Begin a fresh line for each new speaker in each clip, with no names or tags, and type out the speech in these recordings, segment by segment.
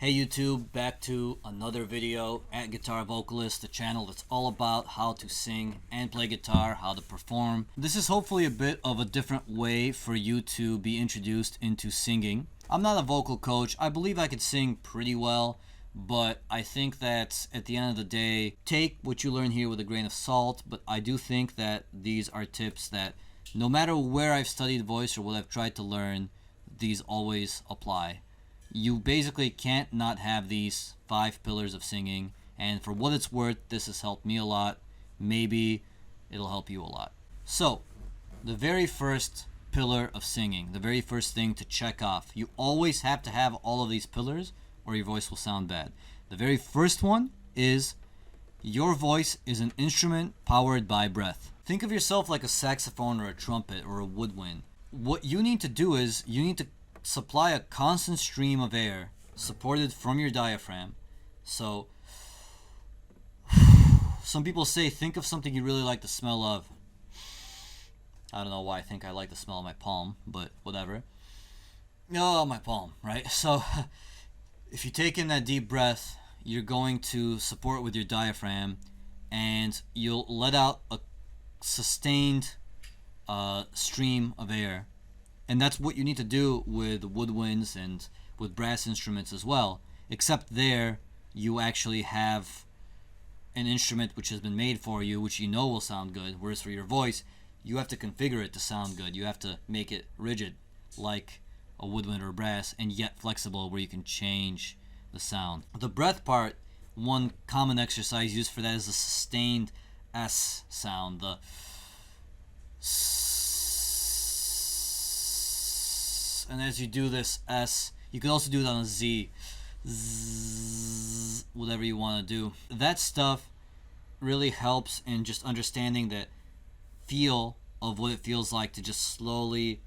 Hey YouTube, back to another video at Guitar Vocalist, the channel that's all about how to sing and play guitar, how to perform. This is hopefully a bit of a different way for you to be introduced into singing. I'm not a vocal coach. I believe I could sing pretty well, but I think that at the end of the day, take what you learn here with a grain of salt, but I do think that these are tips that no matter where I've studied voice or what I've tried to learn, these always apply. You basically can't not have these 5 pillars of singing, and for what it's worth, this has helped me a lot. Maybe it'll help you a lot. So, the very first pillar of singing, the very first thing to check off, you always have to have all of these pillars or your voice will sound bad. The very first one is your voice is an instrument powered by breath. Think of yourself like a saxophone or a trumpet or a woodwind. What you need to do is you need to supply a constant stream of air supported from your diaphragm. So some people say think of something you really like the smell of. I don't know why I think I like the smell of my palm, but whatever. Oh, my palm, right? So if you take in that deep breath, you're going to support with your diaphragm and you'll let out a sustained stream of air. And that's what you need to do with woodwinds and with brass instruments as well, except there you actually have an instrument which has been made for you, which you know will sound good, whereas for your voice, you have to configure it to sound good. You have to make it rigid like a woodwind or brass and yet flexible where you can change the sound. The breath part, one common exercise used for that is the sustained S sound, the and as you do this S, you can also do it on a Z, zzz, whatever you want to do. That stuff really helps in just understanding that feel of what it feels like to just slowly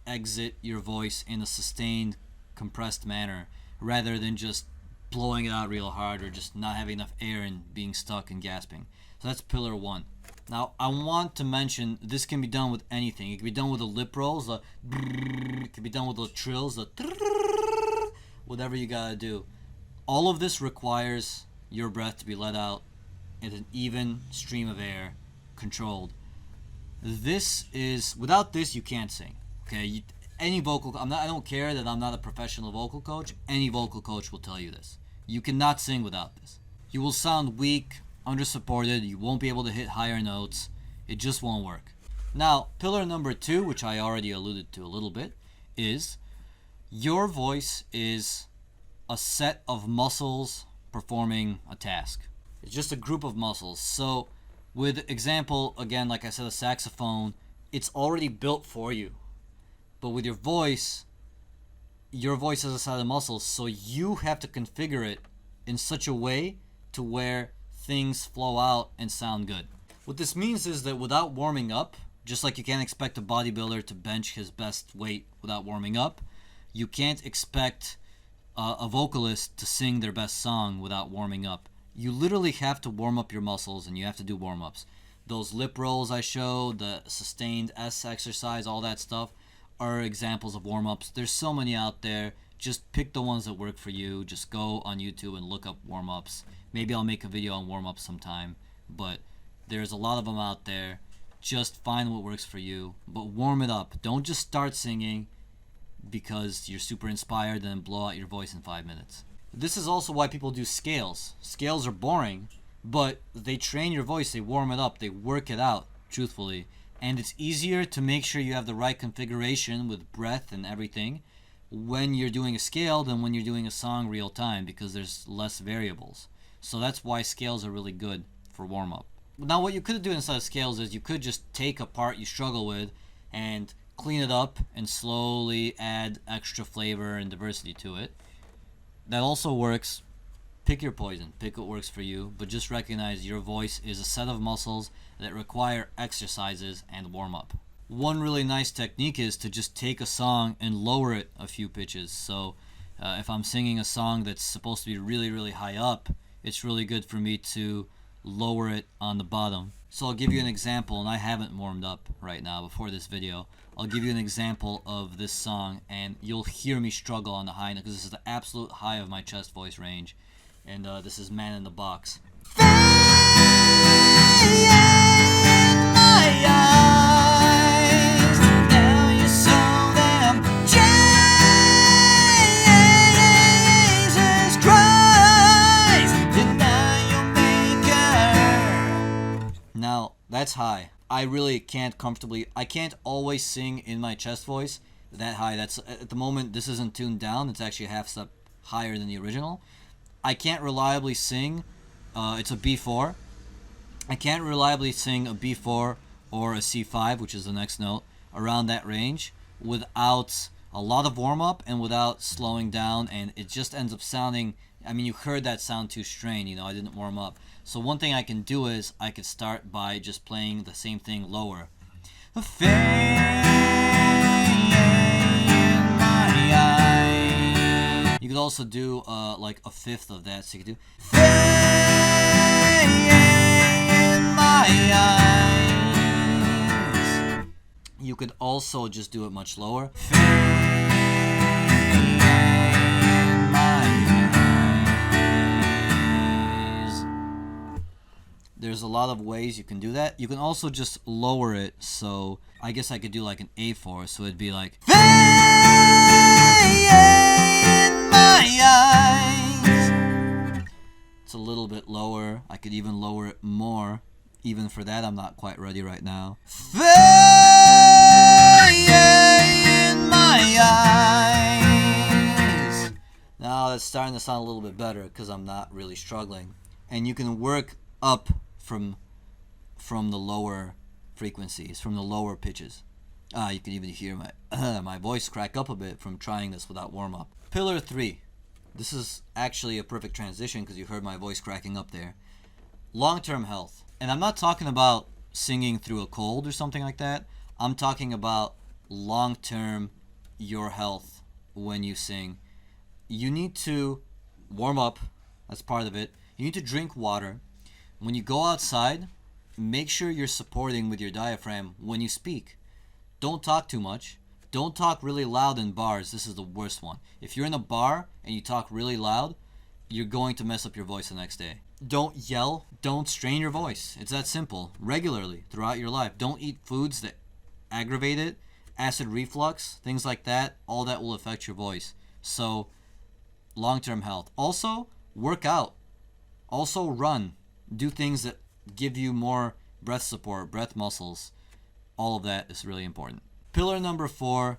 exit your voice in a sustained, compressed manner, rather than just blowing it out real hard or just not having enough air and being stuck and gasping. So that's pillar 1. Now, I want to mention this can be done with anything. It can be done with the lip rolls, the it can be done with the trills, the whatever you gotta do. All of this requires your breath to be let out in an even stream of air, controlled. This is, without this, you can't sing. Okay, any vocal, I don't care that I'm not a professional vocal coach. Any vocal coach will tell you this. You cannot sing without this. You will sound weak, undersupported, you won't be able to hit higher notes. It just won't work. Now, pillar number 2, which I already alluded to a little bit, is your voice is a set of muscles performing a task. It's just a group of muscles. So, with example, again, like I said, a saxophone, it's already built for you. But with your voice is a set of muscles, so you have to configure it in such a way to where things flow out and sound good. What this means is that without warming up, just like you can't expect a bodybuilder to bench his best weight without warming up, you can't expect a vocalist to sing their best song without warming up. You literally have to warm up your muscles and you have to do warm-ups. Those lip rolls I showed, the sustained S exercise, all that stuff are examples of warm-ups. There's so many out there. Just pick the ones that work for you. Just go on YouTube and look up warm-ups. Maybe I'll make a video on warm-ups sometime, but there's a lot of them out there. Just find what works for you, but warm it up. Don't just start singing because you're super inspired and then blow out your voice in 5 minutes. This is also why people do scales. Scales are boring, but they train your voice, they warm it up, they work it out, truthfully. And it's easier to make sure you have the right configuration with breath and everything when you're doing a scale than when you're doing a song real time, because there's less variables. So that's why scales are really good for warm-up. Now what you could do instead of scales is you could just take a part you struggle with and clean it up and slowly add extra flavor and diversity to it. That also works. Pick your poison, pick what works for you, but just recognize your voice is a set of muscles that require exercises and warm-up. One really nice technique is to just take a song and lower it a few pitches. So if I'm singing a song that's supposed to be really, really high up, it's really good for me to lower it on the bottom. So I'll give you an example, and I haven't warmed up right now before this video. I'll give you an example of this song, and you'll hear me struggle on the high note because this is the absolute high of my chest voice range. And this is Man in the Box. Now, that's high. I really can't comfortably, I can't always sing in my chest voice that high. That's, at the moment, this isn't tuned down. It's actually a half step higher than the original. I can't reliably sing, it's a B4. I can't reliably sing a B4 or a C5, which is the next note, around that range without a lot of warm-up and without slowing down, and it just ends up sounding, I mean, you heard that sound too strained, you know, I didn't warm up. So one thing I can do is I could start by just playing the same thing lower. You could also do like a fifth of that, so you could do you could also just do it much lower. There's a lot of ways you can do that. You can also just lower it, so I guess I could do like an A4, so it'd be like it's a little bit lower. I could even lower it more. Even for that, I'm not quite ready right now. Now that's starting to sound a little bit better because I'm not really struggling. And you can work up from the lower frequencies, from the lower pitches. You can even hear my my voice crack up a bit from trying this without warm-up. Pillar 3. This is actually a perfect transition because you heard my voice cracking up there. Long-term health. And I'm not talking about singing through a cold or something like that. I'm talking about long-term your health when you sing. You need to warm up. That's part of it. You need to drink water. When you go outside, make sure you're supporting with your diaphragm when you speak. Don't talk too much. Don't talk really loud in bars. This is the worst one. If you're in a bar and you talk really loud, you're going to mess up your voice the next day. Don't yell. Don't strain your voice. It's that simple. Regularly, throughout your life. Don't eat foods that aggravate it. Acid reflux, things like that. All that will affect your voice. So, long-term health. Also, work out. Also, run. Do things that give you more breath support, breath muscles. All of that is really important. Pillar number 4,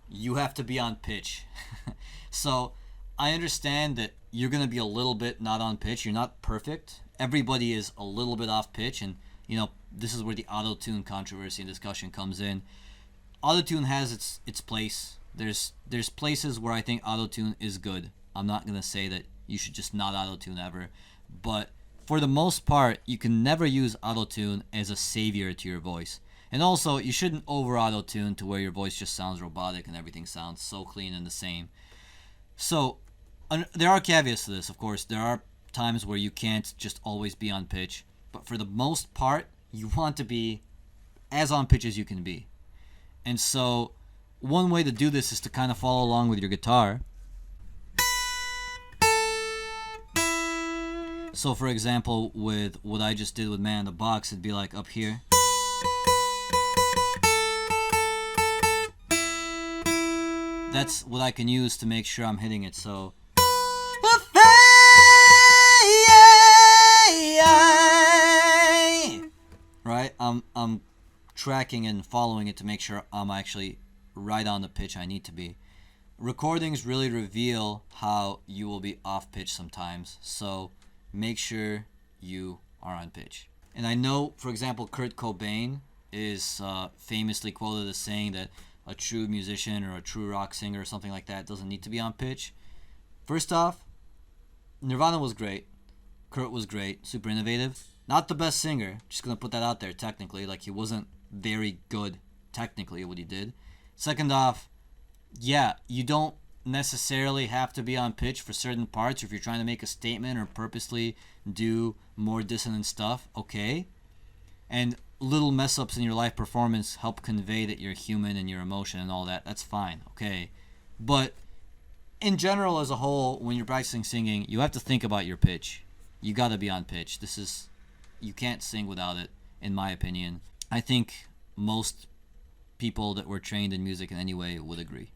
you have to be on pitch. So I understand that you're going to be a little bit not on pitch. You're not perfect. Everybody is a little bit off pitch, and you know, this is where the auto-tune controversy and discussion comes in. Auto-tune has its place. There's places where I think auto-tune is good. I'm not going to say that you should just not auto-tune ever, but for the most part, you can never use auto-tune as a savior to your voice. And also, you shouldn't over auto-tune to where your voice just sounds robotic and everything sounds so clean and the same. So, there are caveats to this, of course. There are times where you can't just always be on pitch. But for the most part, you want to be as on pitch as you can be. And so, one way to do this is to kind of follow along with your guitar. So for example, with what I just did with Man in the Box, it'd be like up here. That's what I can use to make sure I'm hitting it, so. Right? I'm tracking and following it to make sure I'm actually right on the pitch I need to be. Recordings really reveal how you will be off pitch sometimes, so make sure you are on pitch. And I know, for example, Kurt Cobain is famously quoted as saying that a true musician or a true rock singer or something like that doesn't need to be on pitch. First off, Nirvana was great. Kurt was great, super innovative. Not the best singer, just gonna put that out there technically, like he wasn't very good technically at what he did. Second off, yeah, you don't necessarily have to be on pitch for certain parts, or if you're trying to make a statement or purposely do more dissonant stuff, okay. And little mess ups in your live performance help convey that you're human and your emotion and all that. That's fine, okay. But in general, as a whole, when you're practicing singing, you have to think about your pitch. You gotta be on pitch. You can't sing without it, in my opinion. I think most people that were trained in music in any way would agree.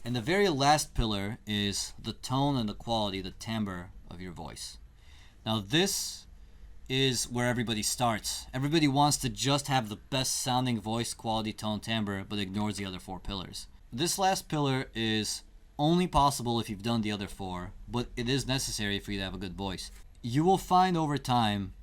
And the very last pillar is the tone and the quality, the timbre of your voice. Now this is where everybody starts. Everybody wants to just have the best sounding voice, quality, tone, timbre, but ignores the other 4 pillars. This last pillar is only possible if you've done the other 4, but it is necessary for you to have a good voice. You will find over time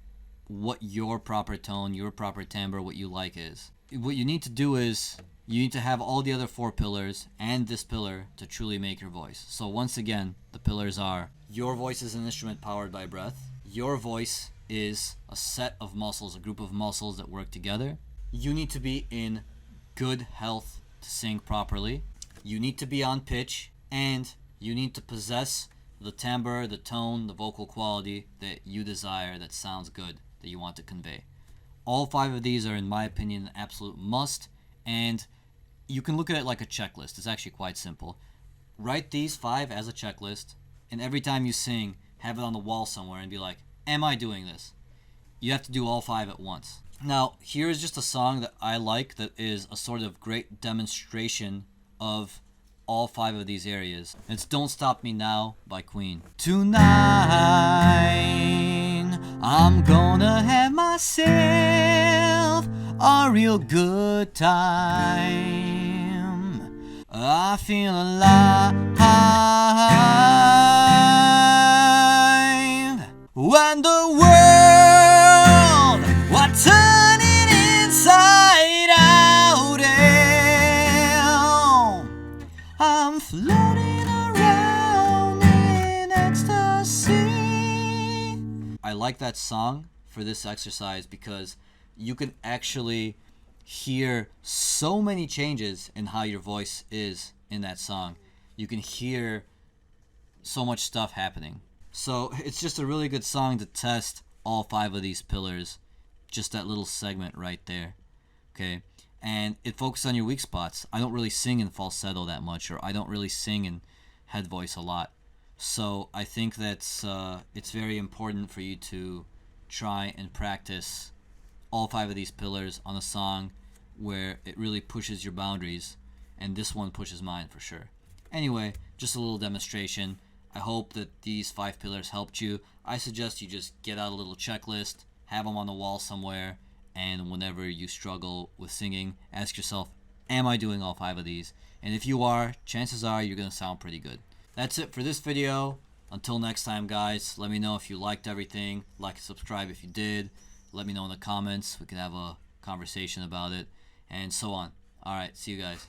what your proper tone, your proper timbre, what you like is. What you need to do is you need to have all the other 4 pillars and this pillar to truly make your voice. So once again, the pillars are: your voice is an instrument powered by breath. Your voice is a set of muscles, a group of muscles that work together. You need to be in good health to sing properly. You need to be on pitch, and you need to possess the timbre, the tone, the vocal quality that you desire, that sounds good, that you want to convey. All 5 of these are, in my opinion, an absolute must, and you can look at it like a checklist. It's actually quite simple. Write these 5 as a checklist, and every time you sing, have it on the wall somewhere and be like, am I doing this? You have to do all 5 at once. Now, here is just a song that I like that is a sort of great demonstration of all 5 of these areas. It's Don't Stop Me Now by Queen. Tonight, I'm gonna have myself a real good time. I feel alive when the world was turning inside out, and I'm floating around in ecstasy. I like that song for this exercise because you can actually hear so many changes in how your voice is in that song. You can hear so much stuff happening. So it's just a really good song to test all 5 of these pillars. Just that little segment right there. Okay? And it focuses on your weak spots. I don't really sing in falsetto that much, or I don't really sing in head voice a lot. So I think that's it's very important for you to try and practice all 5 of these pillars on a song where it really pushes your boundaries, and this one pushes mine for sure. Anyway, just a little demonstration. I hope that these 5 pillars helped you. I suggest you just get out a little checklist, have them on the wall somewhere, and whenever you struggle with singing, ask yourself, am I doing all 5 of these? And if you are, chances are you're going to sound pretty good. That's it for this video. Until next time, guys, let me know if you liked everything. Like and subscribe if you did. Let me know in the comments. We can have a conversation about it, and so on. Alright, see you guys.